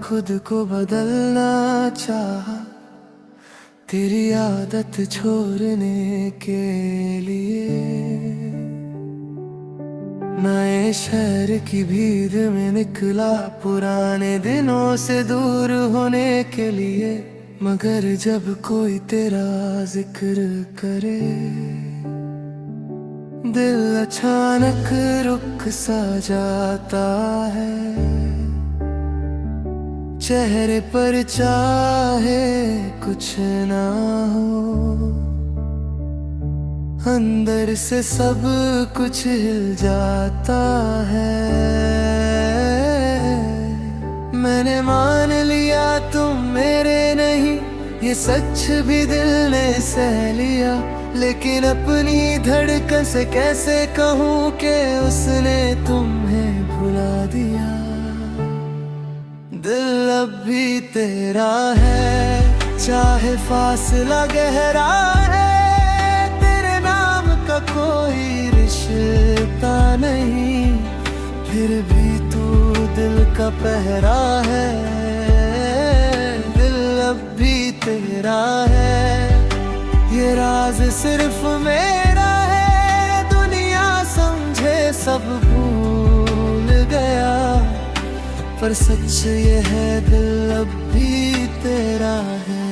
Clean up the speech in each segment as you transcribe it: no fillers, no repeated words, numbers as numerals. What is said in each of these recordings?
खुद को बदलना चाहा, तेरी आदत छोड़ने के लिए। नए शहर की भीड़ में निकला पुराने दिनों से दूर होने के लिए। मगर जब कोई तेरा जिक्र करे, दिल अचानक रुक सा जाता है। चेहरे पर चाहे कुछ ना हो, अंदर से सब कुछ हिल जाता है। मैंने मान लिया तुम मेरे नहीं, ये सच भी दिल ने सह लिया। लेकिन अपनी धड़कन से कैसे कहूँ कि उसने तुम्हें भुला दिया। दिल अब भी तेरा है, चाहे फासला गहरा है। तेरे नाम का कोई रिश्ता नहीं, फिर भी तू दिल का पहरा है। दिल अब भी तेरा है, ये राज सिर्फ मेरा है। दुनिया समझे सब भूल गया, पर सच ये है दिल अब भी तेरा है।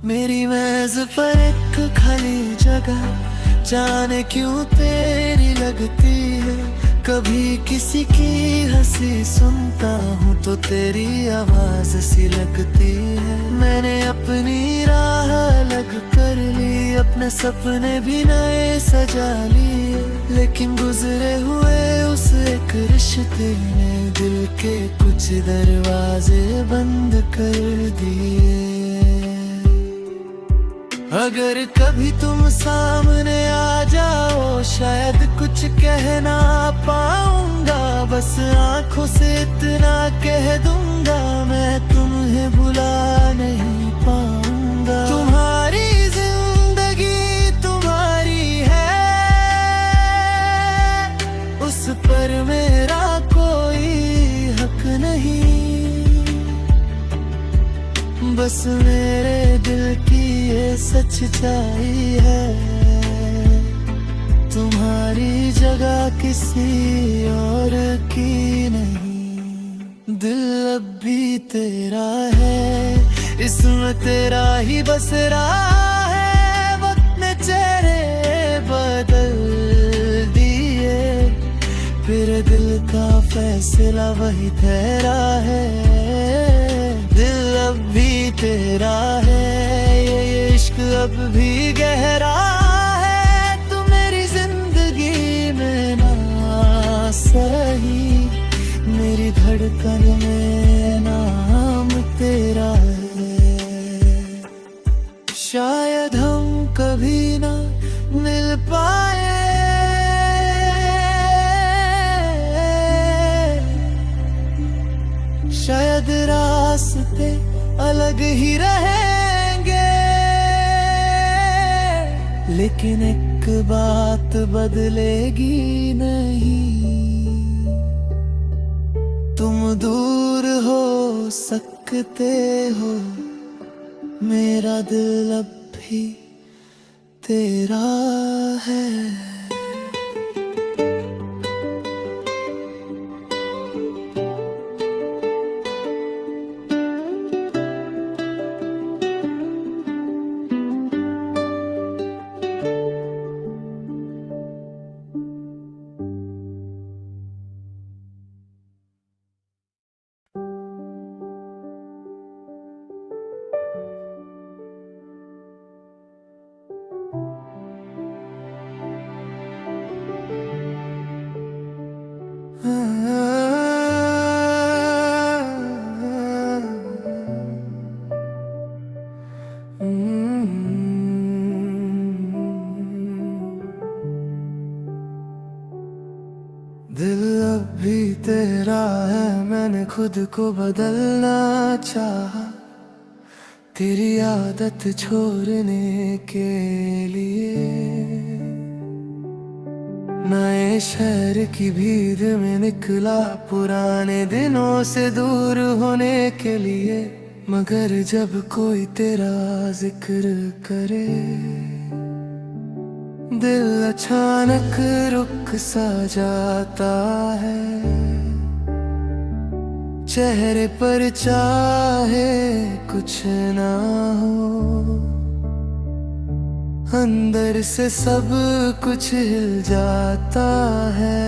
मेरी मेज पर एक खाली जगह, जाने क्यों तेरी लगती है। कभी किसी की हंसी सुनता हूँ तो तेरी आवाज सी लगती है। मैंने अपनी राह अलग कर ली, अपने सपने भी नए सजा लिए। लेकिन गुजरे हुए उस एक रिश्ते ने दिल के कुछ दरवाजे बंद कर दिए। अगर कभी तुम सामने आ जाओ, शायद कुछ कह ना पाऊंगा। बस आंखों से इतना कह दूंगा, मैं तुम्हें भुला नहीं पाऊंगा। तुम्हारी जिंदगी तुम्हारी है, उस पर मेरा कोई हक नहीं। बस मेरे दिल की ये सच्चाई है, तुम्हारी जगह किसी और की नहीं। दिल अब भी तेरा है, इसमें तेरा ही बस रहा है। वक्त ने चेहरे बदल दिए, फिर दिल का फैसला वही ठहरा है। दिल अब भी तेरा है, ये इश्क अब भी गहरा है। तू मेरी जिंदगी में ना सही, मेरी धड़कन में नाम तेरा है। शायद हम कभी ना मिल पाए, शायद रास्ते अलग ही रहेंगे। लेकिन एक बात बदलेगी नहीं, तुम दूर हो सकते हो, मेरा दिल अब भी तेरा है। खुद को बदलना चाहा, तेरी आदत छोड़ने के लिए। नए शहर की भीड़ में निकला, पुराने दिनों से दूर होने के लिए। मगर जब कोई तेरा जिक्र करे, दिल अचानक रुक सा जाता है। चेहरे पर चाहे कुछ ना हो, अंदर से सब कुछ हिल जाता है।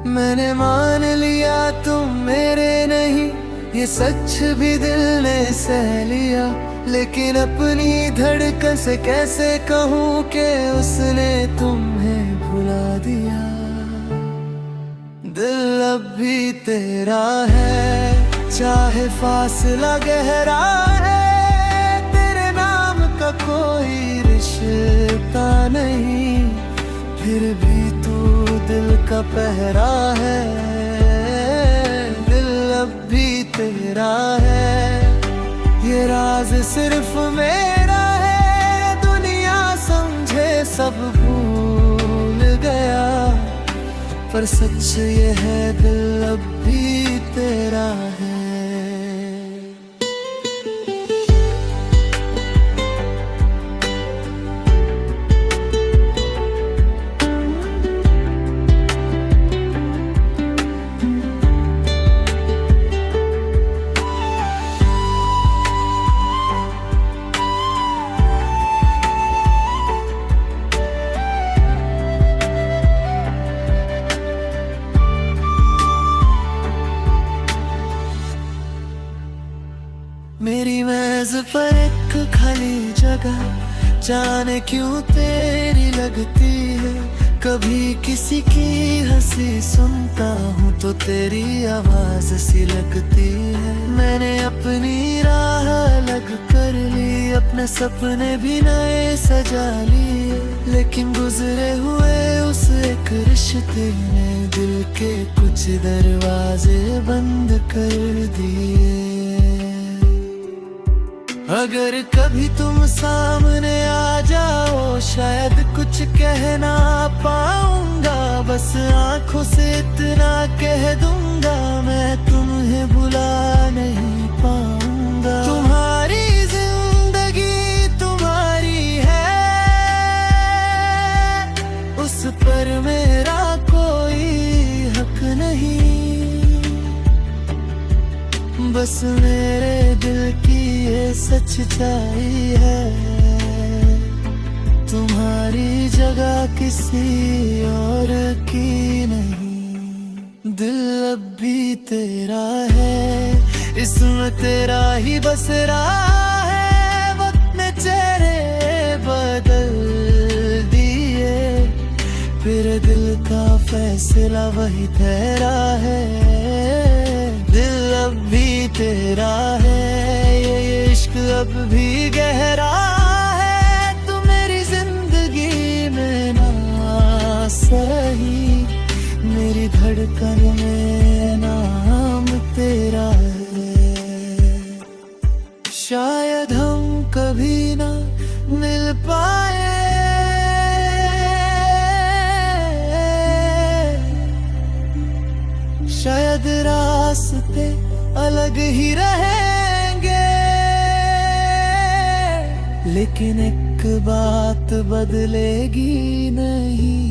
मैंने मान लिया तुम मेरे नहीं, ये सच भी दिल ने सह लिया। लेकिन अपनी धड़कन से कैसे कहूँ कि उसने तुम्हें भुला दिया। दिल अब भी तेरा है, चाहे फासला गहरा है। तेरे नाम का कोई रिश्ता नहीं, फिर भी तू दिल का पहरा है। दिल अब भी तेरा है, ये राज सिर्फ मेरा है। दुनिया समझे सब भूल गया, पर सच ये है दिल अब भी तेरा है। मेरी मेज पर एक खाली जगह, जाने क्यों तेरी लगती है। कभी किसी की हंसी सुनता हूँ तो तेरी आवाज सी लगती है। मैंने अपनी राह अलग कर ली, अपने सपने भी नए सजा लिए। लेकिन गुजरे हुए उस एक रिश्ते ने दिल के कुछ दरवाजे बंद कर दिए। अगर कभी तुम सामने आ जाओ, शायद कुछ कह ना पाऊंगा। बस आंखों से इतना कह दूंगा, मैं तुम्हें भुला नहीं पाऊंगा। तुम्हारी जिंदगी तुम्हारी है, उस पर मेरा कोई हक नहीं। बस मेरे दिल की ये सच्चाई है, तुम्हारी जगह किसी और की नहीं। दिल अब भी तेरा है, इसमें तेरा ही बस रहा है। वक्त ने चेहरे बदल दिए, फिर दिल का फैसला वही ठहरा है। दिल अब भी तेरा है, ये इश्क अब भी गहरा है। तू मेरी जिंदगी में ना सही, मेरी धड़कन में नाम तेरा है। शायद हम कभी ना मिल पाए, शायद रास्ते अलग ही रहेंगे। लेकिन एक बात बदलेगी नहीं,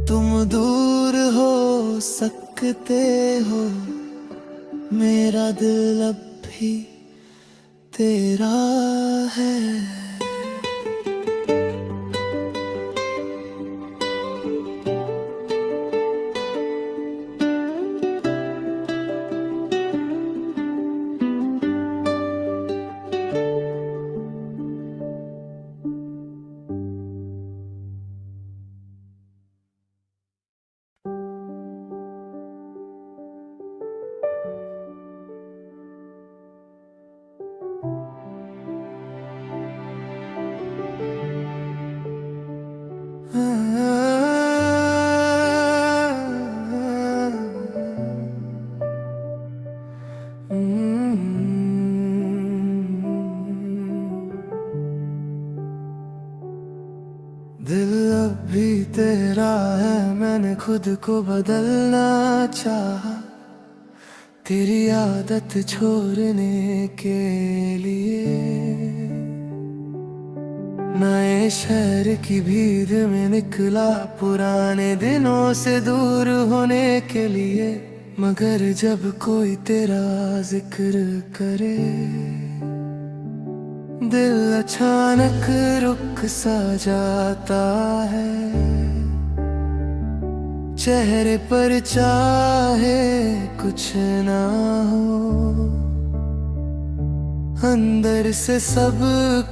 तुम दूर हो सकते हो, मेरा दिल अब भी तेरा है। चेहरा है, मैंने खुद को बदलना चाहा तेरी आदत छोड़ने के लिए। नए शहर की भीड़ में निकला पुराने दिनों से दूर होने के लिए, मगर जब कोई तेरा जिक्र करे दिल अचानक रुक सा जाता है। चेहरे पर चाहे कुछ ना हो, अंदर से सब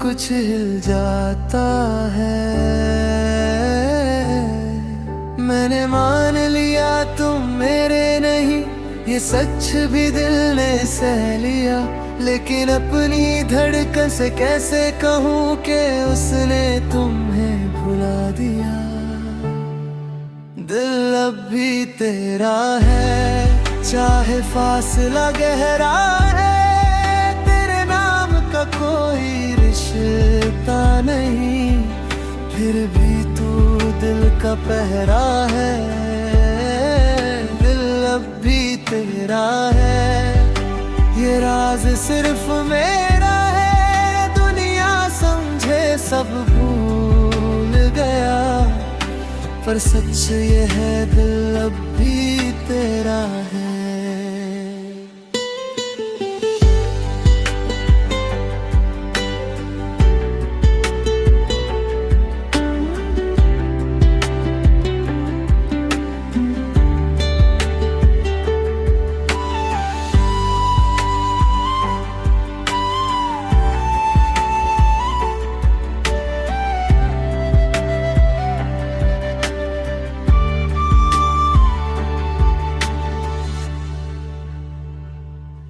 कुछ हिल जाता है। मैंने मान लिया तुम मेरे नहीं, ये सच भी दिल ने सह लिया, लेकिन अपनी धड़कन से कैसे कहूँ कि उसने तुम्हें भुला दिया। दिल अब भी तेरा है, चाहे फासला गहरा है, तेरे नाम का कोई रिश्ता नहीं, फिर भी तू दिल का पहरा है। दिल अब भी तेरा है, ये राज सिर्फ मेरा है, दुनिया समझे सब भूल गया, पर सच ये है दिल अब भी तेरा है।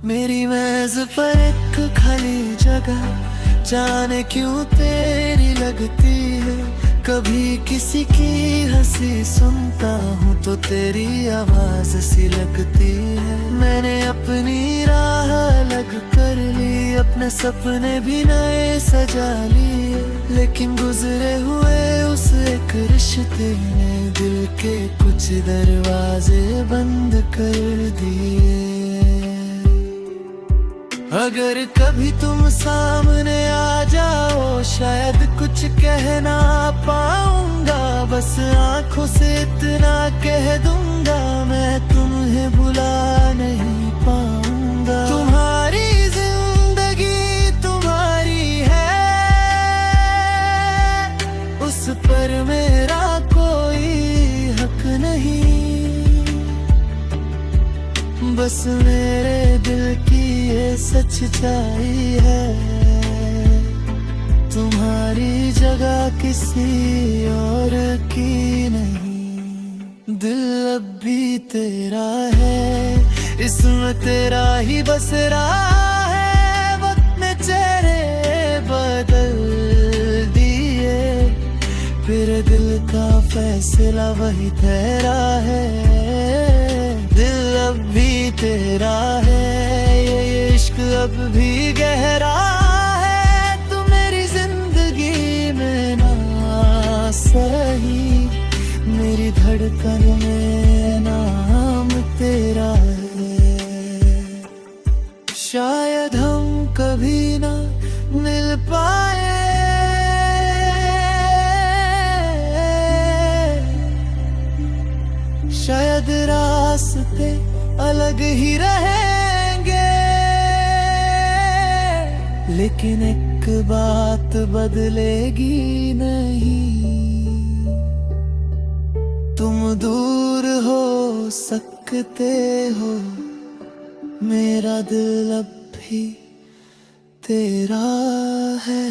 मेरी मेज पर एक खाली जगह, जाने क्यों तेरी लगती है। कभी किसी की हंसी सुनता हूँ तो तेरी आवाज सी लगती है। मैंने अपनी राह अलग कर ली, अपने सपने भी नए सजा लिए, लेकिन गुजरे हुए उस एक रिश्ते ने दिल के कुछ दरवाजे बंद कर दिए। अगर कभी तुम सामने आ जाओ, शायद कुछ कह ना पाऊंगा, बस आंखों से इतना कह दूंगा, मैं तुम्हें भुला नहीं पाऊंगा। तुम्हारी जिंदगी तुम्हारी है, उस पर मेरा कोई हक नहीं, बस मेरे दिल की ये सच्चाई है, तुम्हारी जगह किसी और की नहीं। दिल अब भी तेरा है, इसमें तेरा ही बस रहा है, वक्त ने चेहरे बदल दिए, फिर दिल का फैसला वही ठहरा है। दिल अब भी तेरा है, ये इश्क अब भी गहरा है, तू मेरी जिंदगी में ना सही, मेरी धड़कन में नाम तेरा है। शायद हम कभी ना मिल पाए, शायद रास्ते अलग ही रहेंगे, लेकिन एक बात बदलेगी नहीं, तुम दूर हो सकते हो, मेरा दिल अब भी तेरा है।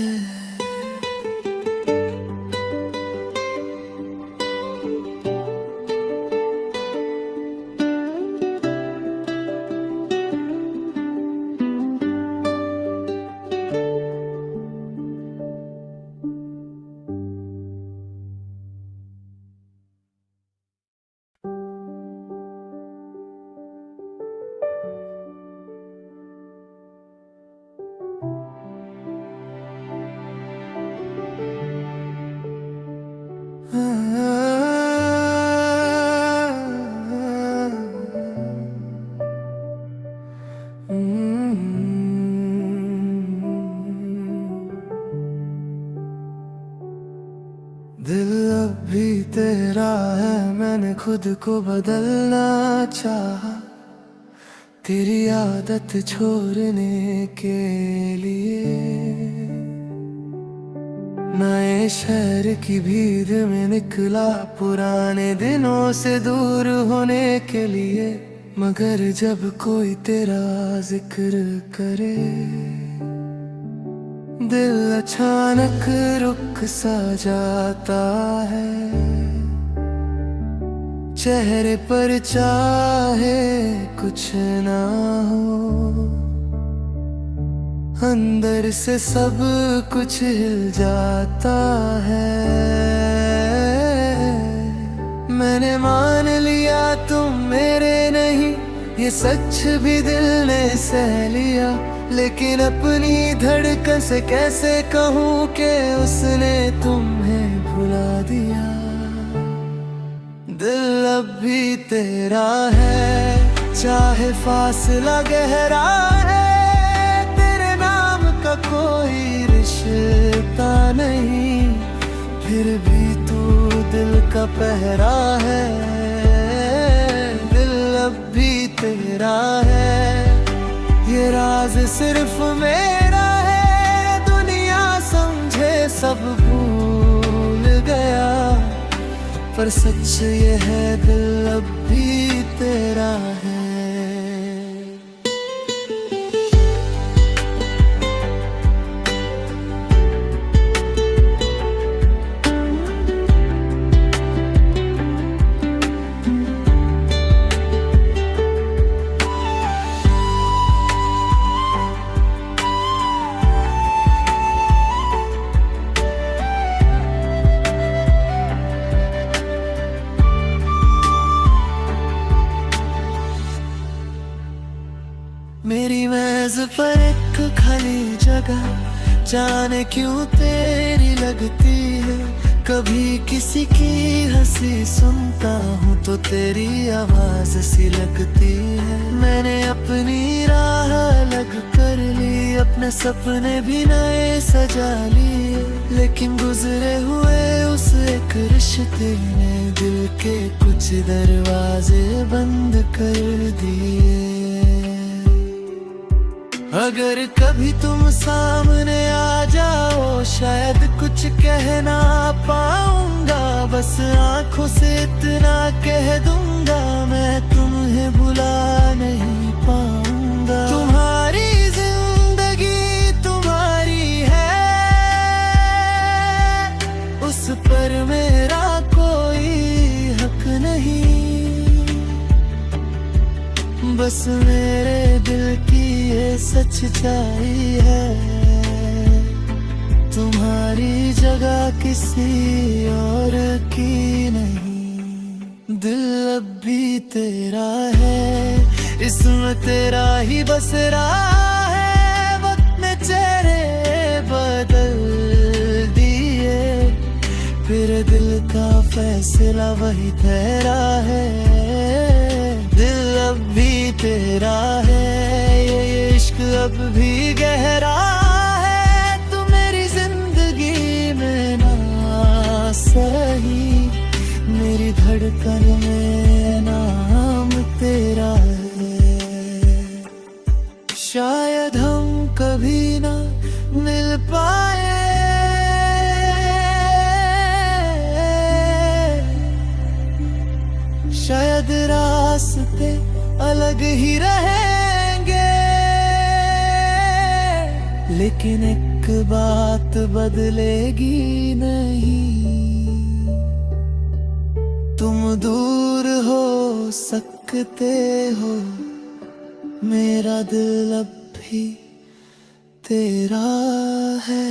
बुरा है मैंने खुद को बदलना चाहा, तेरी आदत छोड़ने के लिए। नए शहर की भीड़ में निकला पुराने दिनों से दूर होने के लिए, मगर जब कोई तेरा जिक्र करे दिल अचानक रुक सा जाता है। चेहरे पर चाहे कुछ ना हो, अंदर से सब कुछ हिल जाता है। मैंने मान लिया तुम मेरे नहीं, ये सच भी दिल ने सह लिया, लेकिन अपनी धड़कन से कैसे कहूँ कि उसने तुम्हें भुला दिया। दिल अब भी तेरा है, चाहे फासला गहरा है, तेरे नाम का कोई रिश्ता नहीं, फिर भी तू दिल का पहरा है। दिल अब भी तेरा है, ये राज सिर्फ मेरा है, दुनिया समझे सब भूल गया, पर सच ये है दिल अब भी तेरा है। मेरी मेज पर एक खाली जगह, जाने क्यों तेरी लगती है। कभी किसी की हंसी सुनता हूँ तो तेरी आवाज सी लगती है। मैंने अपनी राह अलग कर ली, अपने सपने भी नए सजा लिए, लेकिन गुजरे हुए उस एक रिश्ते ने दिल के कुछ दरवाजे बंद कर दिए। अगर कभी तुम सामने आ जाओ शायद कुछ कह ना पाऊंगा, बस आंखों से इतना कह दूंगा मैं तुम्हें भुला नहीं पाऊंगा। तुम्हारी जिंदगी तुम्हारी है, उस पर मेरा कोई हक नहीं, बस मेरे दिल की ये सच्चाई है, तुम्हारी जगह किसी और की नहीं। दिल अब भी तेरा है, इसमें तेरा ही बस रहा है। वक्त ने चेहरे बदल दिए, फिर दिल का फैसला वही ठहरा है। दिल अब भी तेरा है, ये इश्क अब भी गहरा है, तू मेरी जिंदगी में ना सही, मेरी धड़कन में नाम तेरा है। शायद हम कभी ना मिल पाए, शायद रास्ते अलग ही रहेंगे, लेकिन एक बात बदलेगी नहीं, तुम दूर हो सकते हो, मेरा दिल अब भी तेरा है।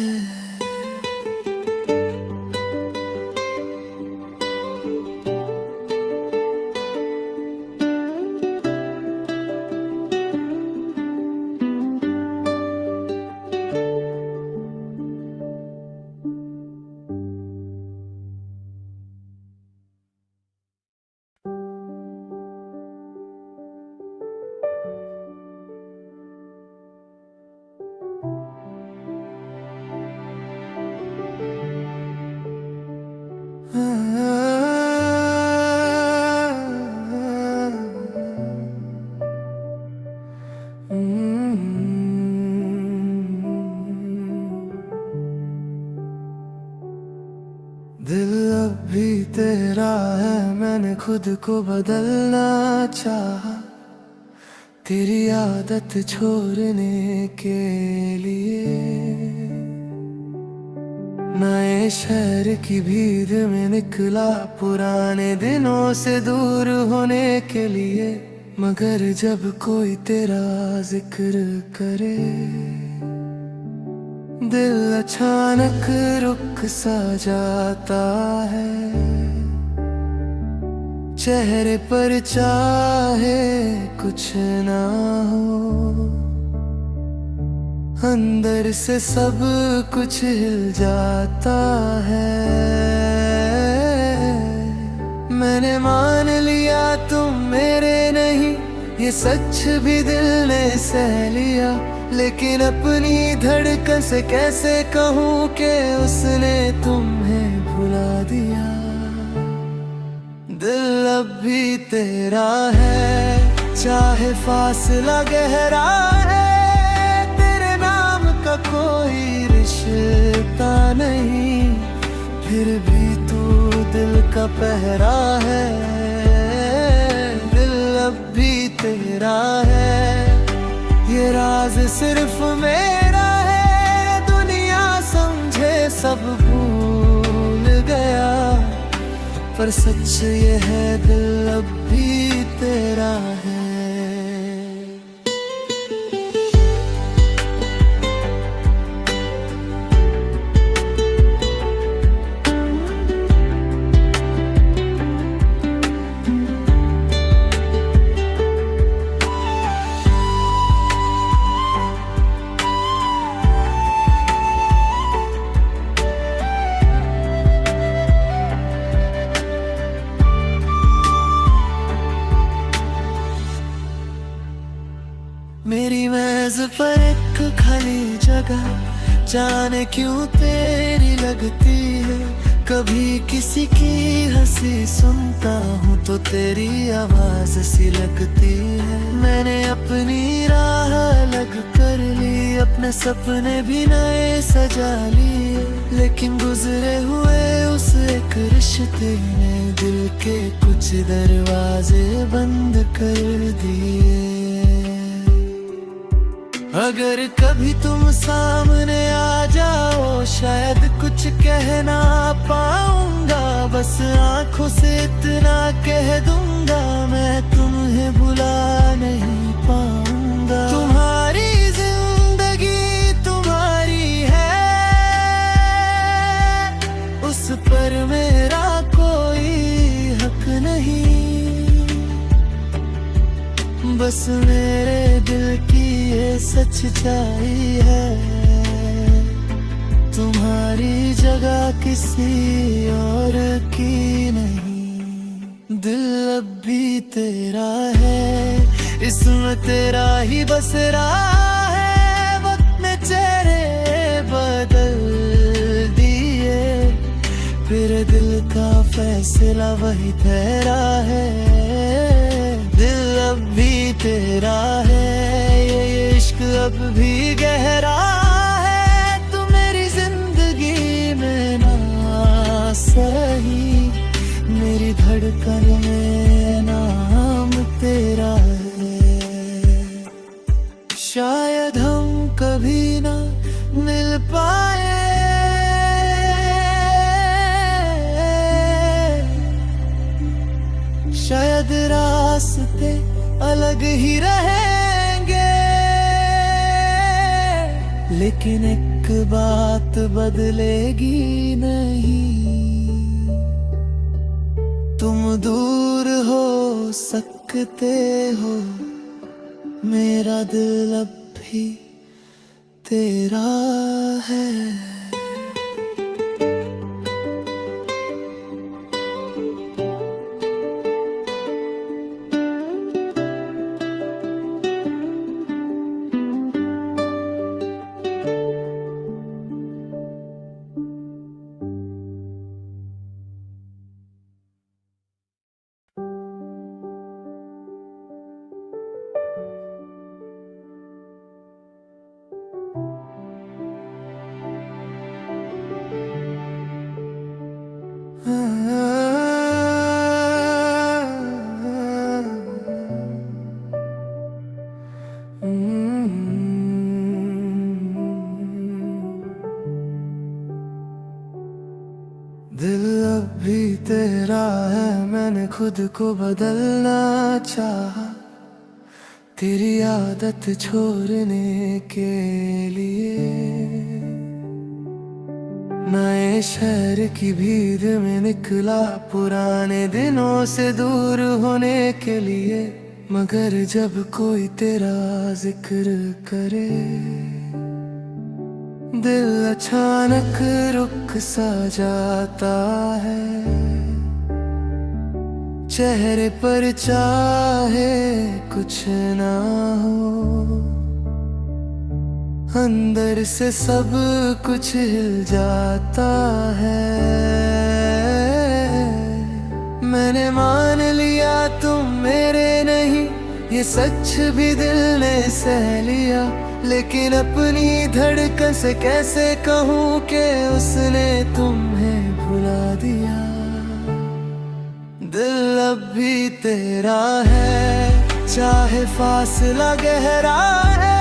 खुद को बदलना चाहा, तेरी आदत छोड़ने के लिए। नए शहर की भीड़ में निकला, पुराने दिनों से दूर होने के लिए। मगर जब कोई तेरा जिक्र करे, दिल अचानक रुक सा जाता है। चेहरे पर चाहे कुछ ना हो, अंदर से सब कुछ हिल जाता है। मैंने मान लिया तुम मेरे नहीं, ये सच भी दिल ने सह लिया। लेकिन अपनी धड़कन से कैसे कहूँ कि उसने तुम्हें भुला दिया। दिल अब भी तेरा है, चाहे फासला गहरा है। कोई रिश्ता नहीं, फिर भी तू दिल का पहरा है। दिल अब भी तेरा है, ये राज सिर्फ मेरा है। दुनिया समझे सब भूल गया, पर सच ये है दिल अब भी तेरा है। मेरी मेज पर एक खाली जगह, जाने क्यों तेरी लगती है। कभी किसी की हंसी सुनता हूँ तो तेरी आवाज सी लगती है। मैंने अपनी राह अलग कर ली, अपने सपने भी नए सजा लिए। लेकिन गुजरे हुए उस एक रिश्ते ने दिल के कुछ दरवाजे बंद कर दिए। अगर कभी तुम सामने आ जाओ, शायद कुछ कह ना पाऊंगा। बस आंखों से इतना कह दूंगा, मैं तुम्हें भुला नहीं पाऊंगा। तुम्हारी जिंदगी तुम्हारी है, उस पर मेरा कोई हक नहीं। बस मेरे दिल की ये सच्चाई है, तुम्हारी जगह किसी और की नहीं। दिल अब भी तेरा है, इसमें तेरा ही बस रहा है। वक्त ने चेहरे बदल दिए, फिर दिल का फैसला वही ठहरा है। दिल अब भी तेरा है, ये इश्क अब भी गहरा है। तू मेरी जिंदगी में ना सही, मेरी धड़कन में नाम तेरा है। शायद हम कभी ना मिल पाए, शायद रास्ते अलग ही रहेंगे। लेकिन एक बात बदलेगी नहीं, तुम दूर हो सकते हो, मेरा दिल अब भी तेरा है। खुद को बदलना चाहा, तेरी आदत छोड़ने के लिए। नए शहर की भीड़ में निकला, पुराने दिनों से दूर होने के लिए। मगर जब कोई तेरा जिक्र करे, दिल अचानक रुक सा जाता है। चेहरे पर चाहे कुछ ना हो, अंदर से सब कुछ हिल जाता है। मैंने मान लिया तुम मेरे नहीं, ये सच भी दिल ने सह लिया। लेकिन अपनी धड़कन से कैसे कहूँ कि उसने तुम्हें भुला दिया। दिल अब भी तेरा है, चाहे फासला गहरा है।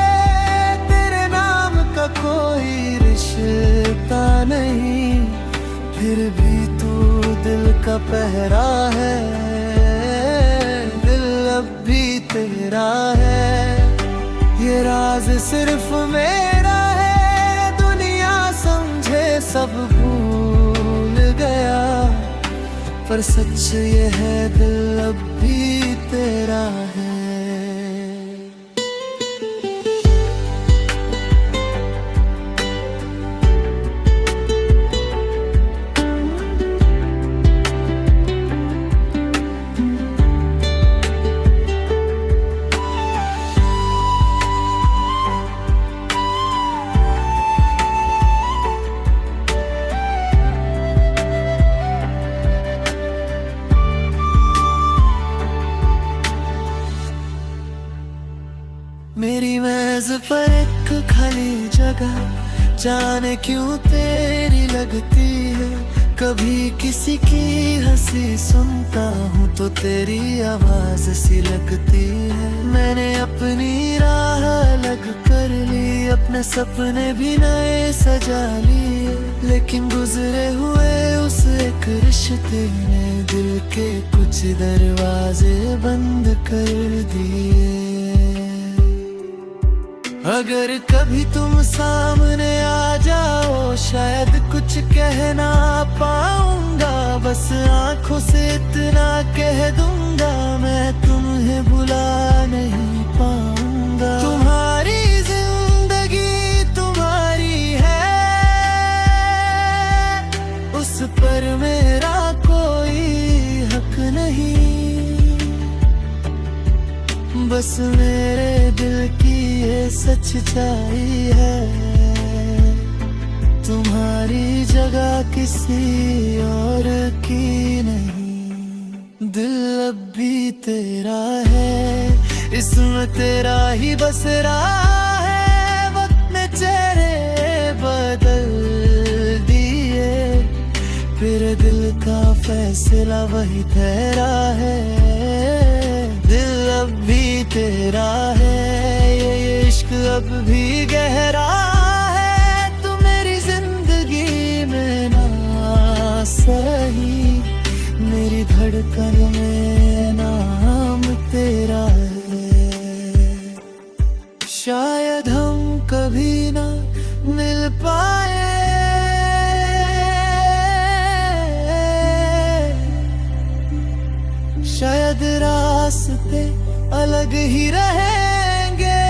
तेरे नाम का कोई रिश्ता नहीं, फिर भी तू दिल का पहरा है। दिल अब भी तेरा है, ये राज सिर्फ मेरा है। दुनिया समझे सब भूल गया, पर सच ये है दिल अब भी तेरा है। मेरी मेज पर एक खाली जगह, जाने क्यों तेरी लगती है। कभी किसी की हंसी सुनता हूँ तो तेरी आवाज सी लगती है। मैंने अपनी राह अलग कर ली, अपने सपने भी नए सजा लिए। लेकिन गुजरे हुए उस एक रिश्ते ने दिल के कुछ दरवाजे बंद कर दिए। अगर कभी तुम सामने आ जाओ, शायद कुछ कह ना पाऊंगा। बस आंखों से इतना कह दूंगा, मैं तुम्हें भुला नहीं पाऊंगा। तुम्हारी जिंदगी तुम्हारी है, उस पर मेरा कोई हक नहीं। बस मेरे दिल की ये सच्चाई है, तुम्हारी जगह किसी और की नहीं। दिल अब भी तेरा है, इसमें तेरा ही बस रहा है। वक्त ने चेहरे बदल दिए, फिर दिल का फैसला वही ठहरा है। दिल अब भी तेरा है, ये इश्क अब भी गहरा है। तू मेरी जिंदगी में ना सही, मेरी धड़कन में नाम तेरा है। शायद हम कभी ना मिल पाए, शायद रास्ते अलग ही रहेंगे।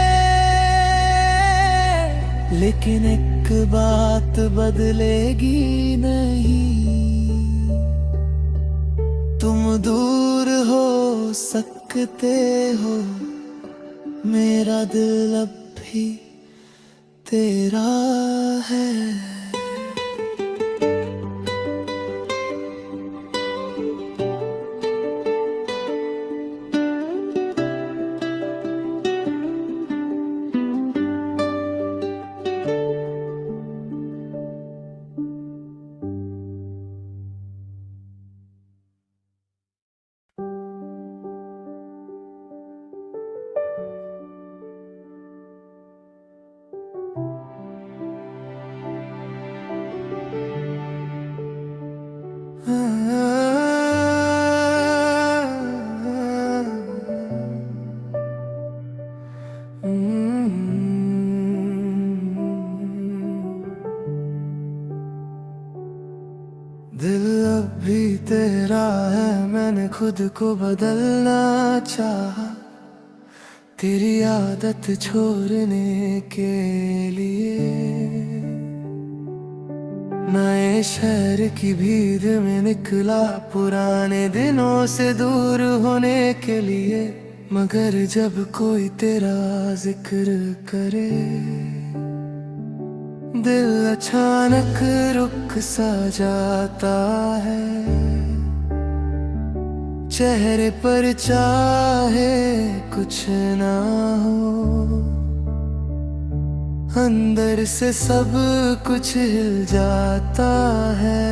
लेकिन एक बात बदलेगी नहीं, तुम दूर हो सकते हो, मेरा दिल अब भी तेरा है। तेरा है, मैंने खुद को बदलना चाहा तेरी आदत छोड़ने के लिए। नए शहर की भीड़ में निकला पुराने दिनों से दूर होने के लिए, मगर जब कोई तेरा जिक्र करे दिल अचानक रुक सा जाता है। चेहरे पर चाहे कुछ ना हो, अंदर से सब कुछ हिल जाता है।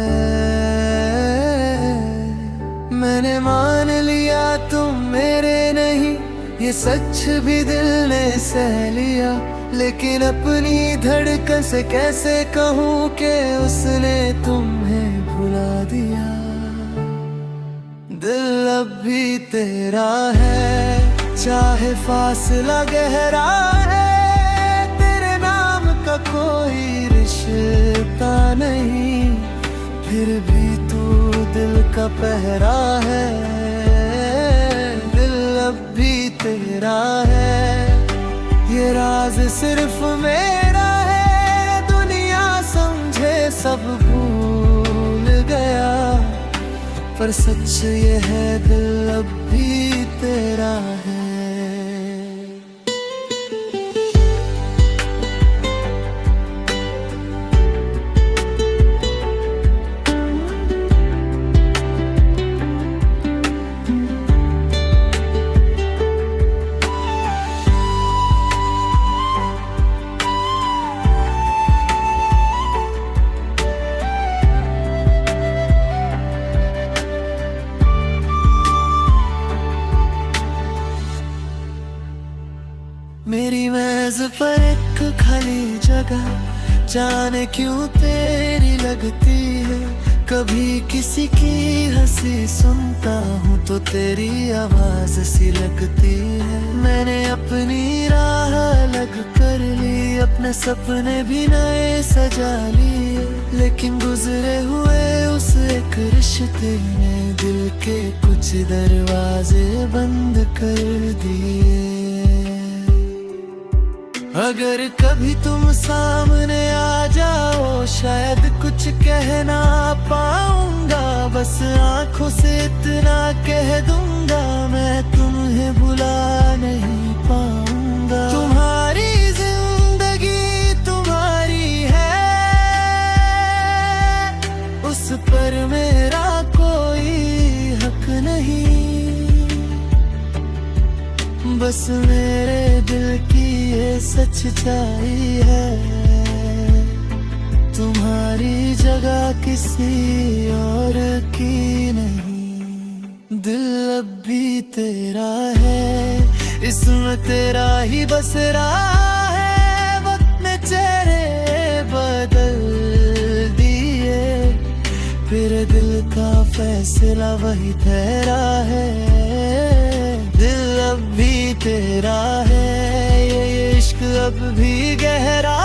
मैंने मान लिया तुम मेरे नहीं, ये सच भी दिल ने सह लिया, लेकिन अपनी धड़कन से कैसे कहूँ कि उसने तुम्हें भुला दिया। दिल अब भी तेरा है, चाहे फासला गहरा है, तेरे नाम का कोई रिश्ता नहीं, फिर भी तू दिल का पहरा है। दिल अब भी तेरा है, ये राज सिर्फ मेरा है, दुनिया समझे सब भूल गया, पर सच ये है दिल अब भी तेरा है। मेरी मेज पर एक खाली जगह, जाने क्यों तेरी लगती है। कभी किसी की हंसी सुनता हूँ तो तेरी आवाज सी लगती है। मैंने अपनी राह अलग कर ली, अपने सपने भी नए सजा लिए, लेकिन गुजरे हुए उस एक रिश्ते ने दिल के कुछ दरवाजे बंद कर दिए। अगर कभी तुम सामने आ जाओ, शायद कुछ कह ना पाऊंगा, बस आंखों से इतना कह दूंगा, मैं तुम्हें भुला नहीं पाऊंगा। तुम्हारी जिंदगी तुम्हारी है, उस पर मेरा कोई हक नहीं, बस मेरे दिल की ये सच्चाई है, तुम्हारी जगह किसी और की नहीं। दिल अब भी तेरा है, इसमें तेरा ही बस रहा है, वक्त ने चेहरे बदल दिए, फिर दिल का फैसला वही ठहरा है। दिल अब भी तेरा है, ये इश्क अब भी गहरा